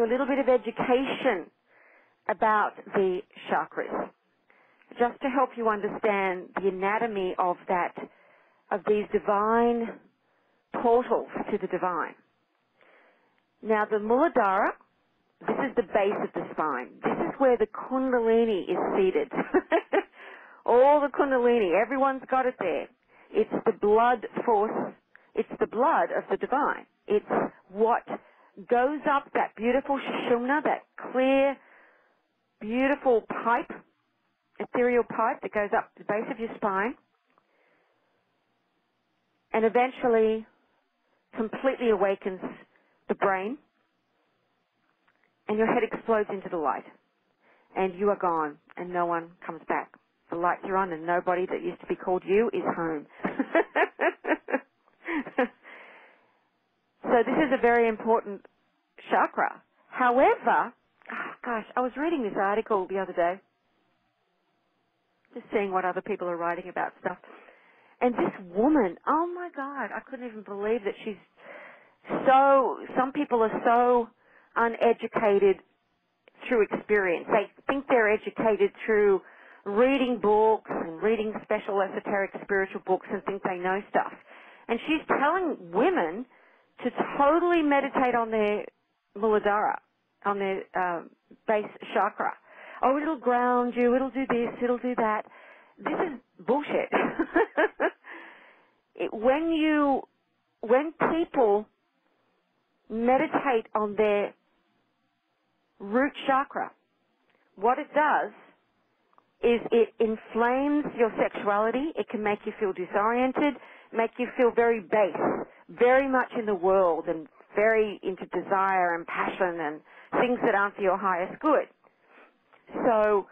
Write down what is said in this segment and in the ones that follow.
into a little bit of education about the chakras, just to help you understand the anatomy of these divine portals to the divine. Now, the Muladhara, this is the base of the spine. This is where the kundalini is seated. All the kundalini, everyone's got it there. It's the blood force. It's the blood of the divine. It's what goes up that beautiful Sushumna, that clear, beautiful pipe, ethereal pipe that goes up the base of your spine, and eventually completely awakens the brain, and your head explodes into the light, and you are gone, and no one comes back. The lights are on, and nobody that used to be called you is home. So this is a very important chakra. However, I was reading this article the other day, just seeing what other people are writing about stuff. And this woman, oh my God, I couldn't even believe that some people are so uneducated through experience. They think they're educated through reading books and reading special esoteric spiritual books and think they know stuff. And she's telling women to totally meditate on their Muladhara, on their base chakra. Oh, it'll ground you, it'll do this, it'll do that. This is bullshit. When people meditate on their root chakra, what it does is it inflames your sexuality. It can make you feel disoriented, make you feel very base, very much in the world and very into desire and passion and things that aren't for your highest good. So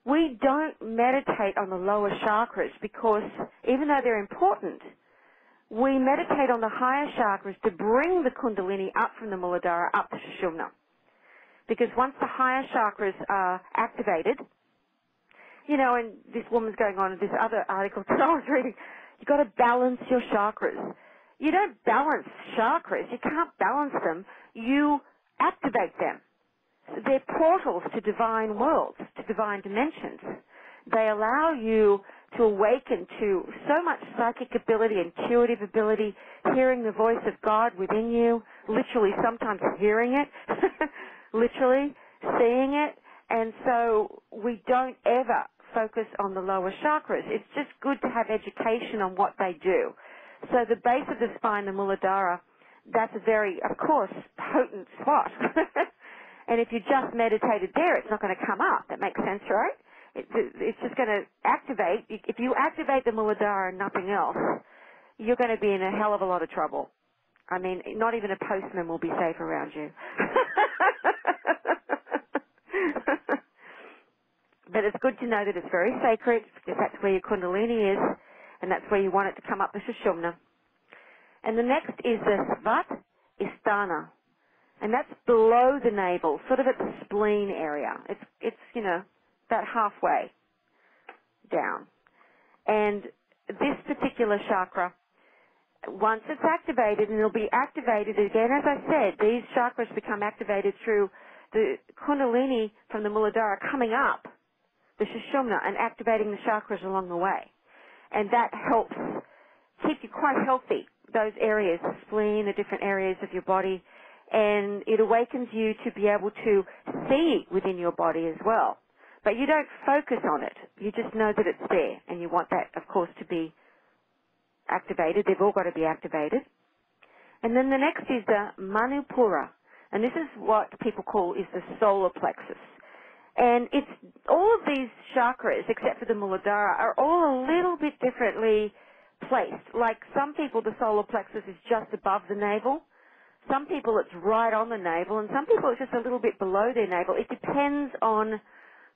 we don't meditate on the lower chakras because even though they're important, we meditate on the higher chakras to bring the kundalini up from the Muladhara up to Sushumna. Because once the higher chakras are activated, you know, and this woman's going on in this other article that I was reading, you've got to balance your chakras. You don't balance chakras. You can't balance them. You activate them. They're portals to divine worlds, to divine dimensions. They allow you to awaken to so much psychic ability, intuitive ability, hearing the voice of God within you, literally sometimes hearing it, literally seeing it. And so we don't ever focus on the lower chakras. It's just good to have education on what they do. So the base of the spine, the Muladhara, that's a very, of course, potent spot. And if you just meditated there, it's not going to come up. That makes sense, right? It's just going to activate. If you activate the Muladhara and nothing else, you're going to be in a hell of a lot of trouble. I mean, not even a postman will be safe around you. But it's good to know that it's very sacred because that's where your kundalini is, and that's where you want it to come up the Sushumna. And the next is the Svadisthana, and that's below the navel, sort of at the spleen area. It's you know, about halfway down. And this particular chakra, once it's activated, and it'll be activated again, as I said, these chakras become activated through the kundalini from the Muladhara coming up the Sushumna and activating the chakras along the way. And that helps keep you quite healthy, those areas, the spleen, the different areas of your body, and it awakens you to be able to see within your body as well. But you don't focus on it. You just know that it's there, and you want that, of course, to be activated. They've all got to be activated. And then the next is the Manipura, and this is what people call is the solar plexus. And it's all of these chakras, except for the Muladhara, are all a little bit differently placed. Like some people, the solar plexus is just above the navel. Some people, it's right on the navel. And some people, it's just a little bit below their navel. It depends on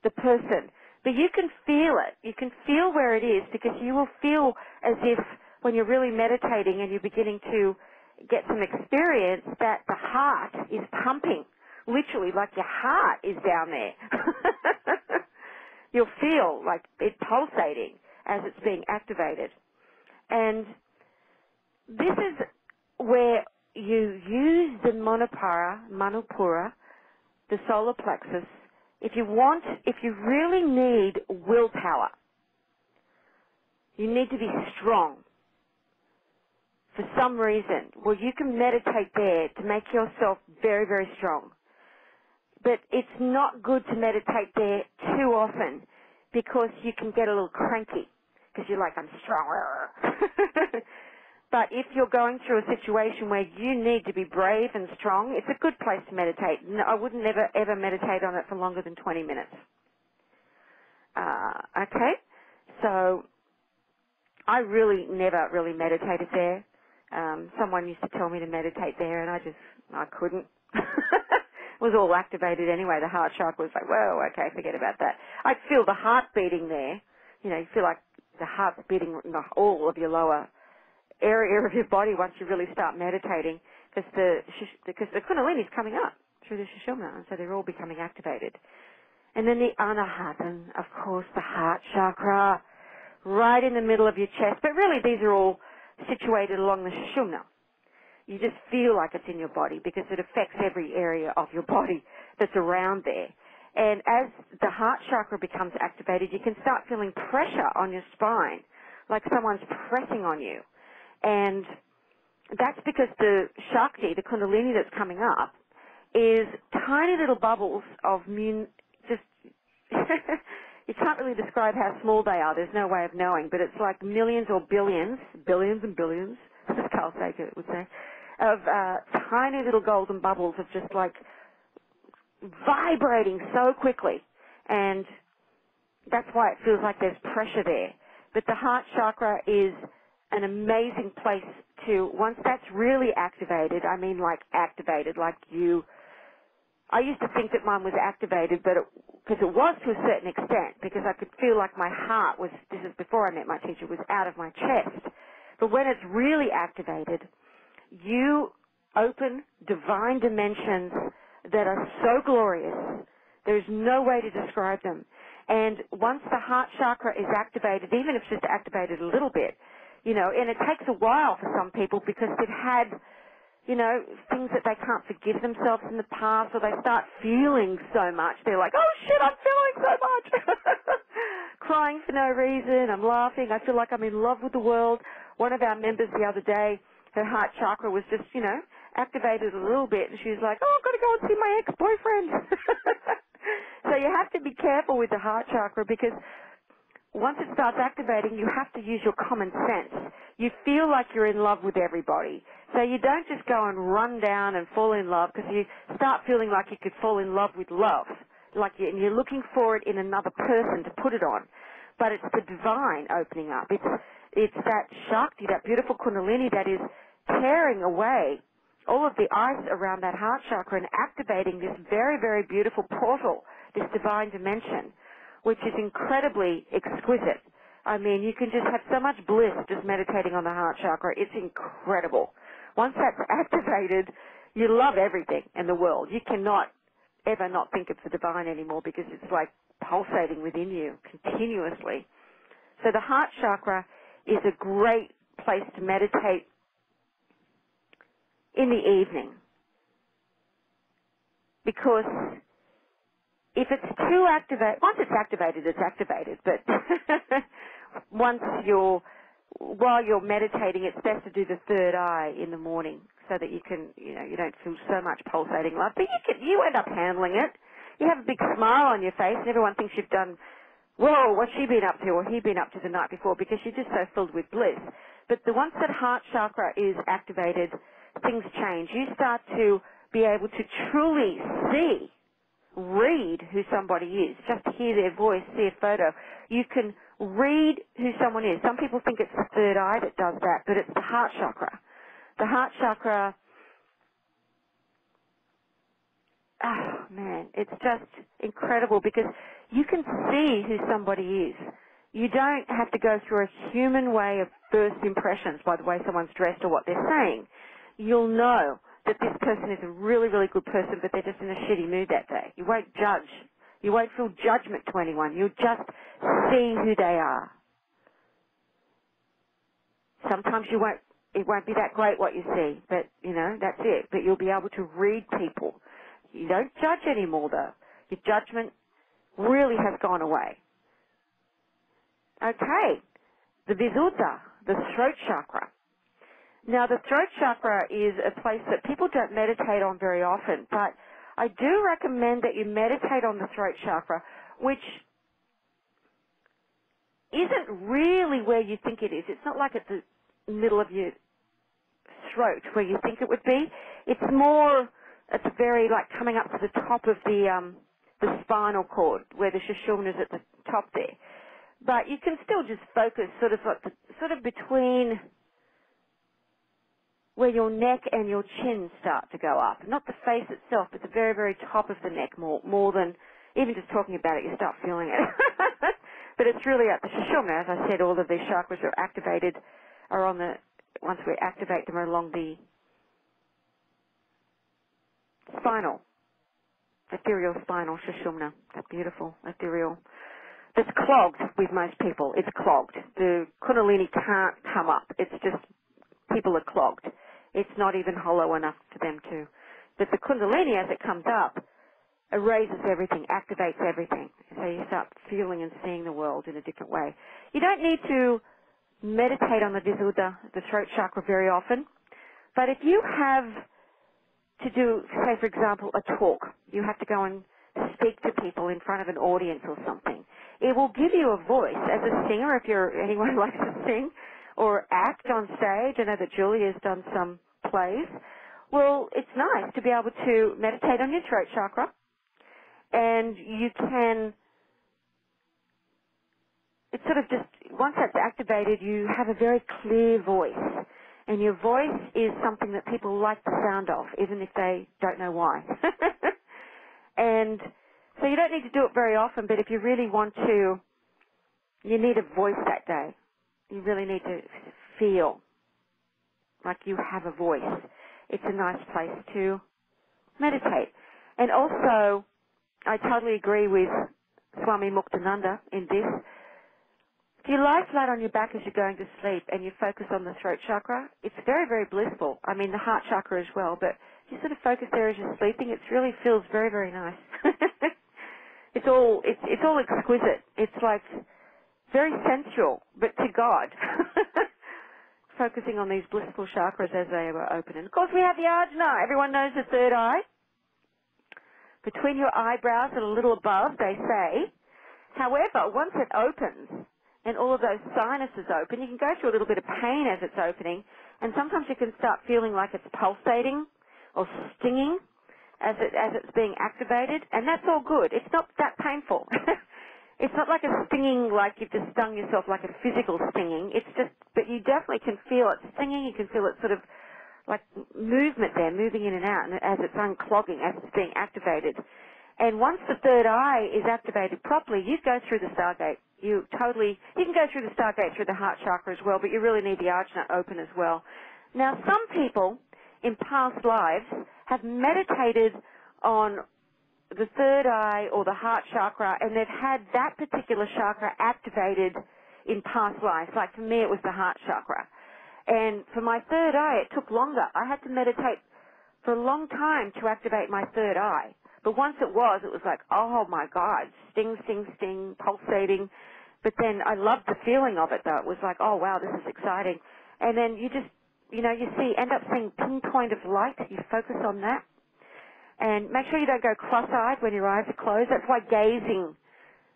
the person. But you can feel it. You can feel where it is because you will feel as if when you're really meditating and you're beginning to get some experience that the heart is pumping. Literally, like your heart is down there. You'll feel like it pulsating as it's being activated. And this is where you use the Manipura the solar plexus, if you really need willpower, you need to be strong for some reason. Well, you can meditate there to make yourself very, very strong. But it's not good to meditate there too often because you can get a little cranky because you're like, I'm strong. But if you're going through a situation where you need to be brave and strong, it's a good place to meditate. No, I wouldn't ever meditate on it for longer than 20 minutes. Okay? So I really never really meditated there. Someone used to tell me to meditate there, and I couldn't. It was all activated anyway. The heart chakra was like, whoa, okay, forget about that. I'd feel the heart beating there. You know, you feel like the heart's beating in all of your lower area of your body once you really start meditating, because the kundalini is coming up through the Sushumna, and so they're all becoming activated. And then the Anahata, of course, the heart chakra, right in the middle of your chest. But really, these are all situated along the Sushumna. You just feel like it's in your body because it affects every area of your body that's around there. And as the heart chakra becomes activated, you can start feeling pressure on your spine, like someone's pressing on you. And that's because the Shakti, the kundalini that's coming up, is tiny little bubbles of just, you can't really describe how small they are. There's no way of knowing, but it's like millions or billions and billions, as Carl Sager would say, of tiny little golden bubbles of just like vibrating so quickly. And that's why it feels like there's pressure there. But the heart chakra is an amazing place to, once that's really activated, I mean like activated, like I used to think that mine was activated, but because it was to a certain extent, because I could feel like my heart was, this is before I met my teacher, was out of my chest. But when it's really activated, you open divine dimensions that are so glorious, there's no way to describe them. And once the heart chakra is activated, even if it's just activated a little bit, you know, and it takes a while for some people because they've had, you know, things that they can't forgive themselves in the past, or they start feeling so much. They're like, oh shit, I'm feeling so much. Crying for no reason. I'm laughing. I feel like I'm in love with the world. One of our members the other day, her heart chakra was just, you know, activated a little bit, and she was like, oh, I've got to go and see my ex-boyfriend. So you have to be careful with the heart chakra because once it starts activating, you have to use your common sense. You feel like you're in love with everybody. So you don't just go and run down and fall in love, because you start feeling like you could fall in love with love. Like and you're looking for it in another person to put it on. But it's the divine opening up. It's that Shakti, that beautiful kundalini that is tearing away all of the ice around that heart chakra and activating this very, very beautiful portal, this divine dimension, which is incredibly exquisite. I mean, you can just have so much bliss just meditating on the heart chakra. It's incredible. Once that's activated, you love everything in the world. You cannot ever not think it's the divine anymore because it's like pulsating within you continuously. So the heart chakra is a great place to meditate in the evening, because if it's too activated, once it's activated, it's activated. But while you're meditating, it's best to do the third eye in the morning so that you can, you know, you don't feel so much pulsating love. But you end up handling it. You have a big smile on your face, and everyone thinks you've done, whoa, what's she been up to, or he been up to the night before, because you're just so filled with bliss. But once that heart chakra is activated, things change. You start to be able to truly read who somebody is, just hear their voice, see a photo. You can read who someone is. Some people think it's the third eye that does that, but it's the heart chakra. The heart chakra, oh man, it's just incredible because you can see who somebody is. You don't have to go through a human way of first impressions by the way someone's dressed or what they're saying. You'll know that this person is a really, really good person, but they're just in a shitty mood that day. You won't judge. You won't feel judgment to anyone. You'll just see who they are. Sometimes it won't be that great what you see, but, you know, that's it. But you'll be able to read people. You don't judge anymore, though. Your judgment really has gone away. Okay, the Visuddha, the throat chakra. Now, the throat chakra is a place that people don't meditate on very often, but I do recommend that you meditate on the throat chakra, which isn't really where you think it is. It's not like at the middle of your throat where you think it would be. It's more, it's very like coming up to the top of the spinal cord where the Sushumna is at the top there. But you can still just focus sort of between where your neck and your chin start to go up. Not the face itself, but the very, very top of the neck more than, even just talking about it, you start feeling it. But it's really at the Sushumna. As I said, all of these chakras are activated, once we activate them, are along the spinal, ethereal spinal Sushumna. That beautiful ethereal. It's clogged with most people. It's clogged. The kundalini can't come up. It's just people are clogged. It's not even hollow enough for them to. But the kundalini, as it comes up, erases everything, activates everything. So you start feeling and seeing the world in a different way. You don't need to meditate on the Visuddha, the throat chakra, very often. But if you have to do, say, for example, a talk, you have to go and speak to people in front of an audience or something. It will give you a voice as a singer, if you're anyone who likes to sing, or act on stage. I know that Julia's done some plays. Well, it's nice to be able to meditate on your throat chakra, and you can, it's sort of just, once that's activated, you have a very clear voice. And your voice is something that people like the sound of, even if they don't know why. And so you don't need to do it very often, but if you really want to, you need a voice that day. You really need to feel like you have a voice. It's a nice place to meditate. And also, I totally agree with Swami Muktananda in this. If you lie flat on your back as you're going to sleep and you focus on the throat chakra, it's very, very blissful. I mean, the heart chakra as well, but you sort of focus there as you're sleeping. It really feels very, very nice. It's all exquisite. It's like very sensual, but to God. Focusing on these blissful chakras as they were open. And of course we have the ajna. Everyone knows the third eye. Between your eyebrows and a little above, they say. However, once it opens and all of those sinuses open, you can go through a little bit of pain as it's opening, and sometimes you can start feeling like it's pulsating or stinging as it's being activated, and that's all good. It's not that painful. It's not like a stinging, like you've just stung yourself, like a physical stinging. It's just, but you definitely can feel it stinging. You can feel it sort of like movement there, moving in and out, and as it's unclogging, as it's being activated. And once the third eye is activated properly, you go through the Stargate. You can go through the Stargate through the heart chakra as well, but you really need the ajna open as well. Now, some people in past lives have meditated on the third eye or the heart chakra, and they've had that particular chakra activated in past lives. Like for me, it was the heart chakra. And for my third eye, it took longer. I had to meditate for a long time to activate my third eye. But once it was like, oh my God, sting, sting, sting, pulsating. But then I loved the feeling of it, though. It was like, oh wow, this is exciting. And then you just, you end up seeing pinpoint of light. You focus on that. And make sure you don't go cross-eyed when your eyes are closed. That's why gazing,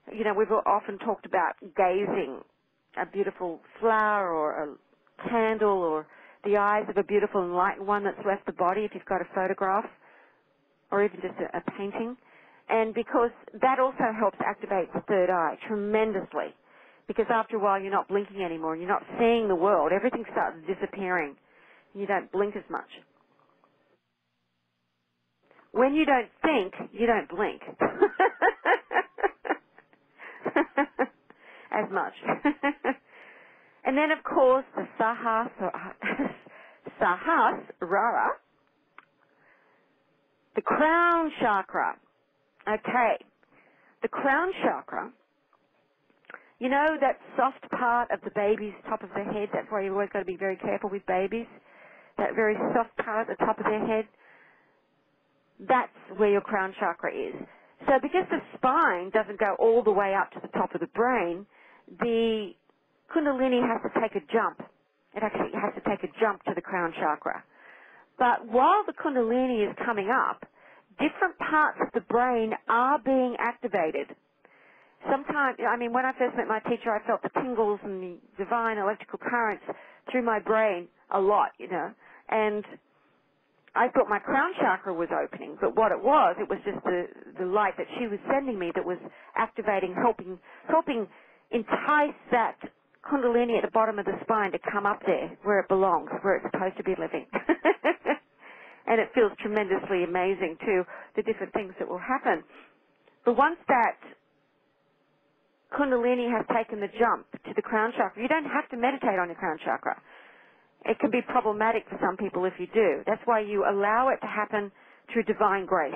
we've often talked about gazing a beautiful flower or a candle or the eyes of a beautiful enlightened one that's left the body if you've got a photograph or even just a painting. And because that also helps activate the third eye tremendously, because after a while you're not blinking anymore and you're not seeing the world. Everything starts disappearing. You don't blink as much. When you don't think, you don't blink as much. And then, of course, the Sahasrara, the crown chakra. Okay, the crown chakra, that soft part of the baby's top of their head. That's why you've always got to be very careful with babies. That very soft part at the top of their head. that's where your crown chakra is. So because the spine doesn't go all the way up to the top of the brain, the kundalini has to take a jump. It actually has to take a jump to the crown chakra. But while the kundalini is coming up, different parts of the brain are being activated. Sometimes, I mean, when I first met my teacher, I felt the tingles and the divine electrical currents through my brain a lot, you know, and I thought my crown chakra was opening, but what it was just the light that she was sending me that was activating, helping entice that kundalini at the bottom of the spine to come up there where it belongs, where it's supposed to be living. And it feels tremendously amazing, too, the different things that will happen. But once that kundalini has taken the jump to the crown chakra, you don't have to meditate on your crown chakra. It can be problematic for some people if you do. That's why you allow it to happen through divine grace.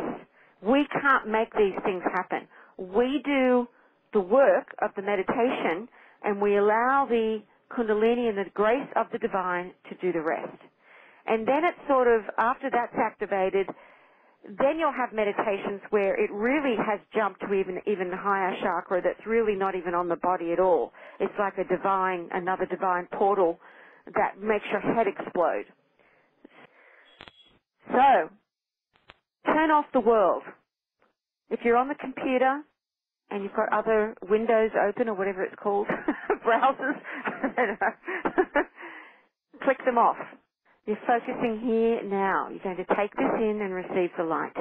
We can't make these things happen. We do the work of the meditation, and we allow the kundalini and the grace of the divine to do the rest. And then it's sort of, after that's activated, then you'll have meditations where it really has jumped to even higher chakra that's really not even on the body at all. It's like another divine portal that makes your head explode. So, turn off the world. If you're on the computer and you've got other windows open or whatever it's called, browsers, click them off. You're focusing here now. You're going to take this in and receive the light.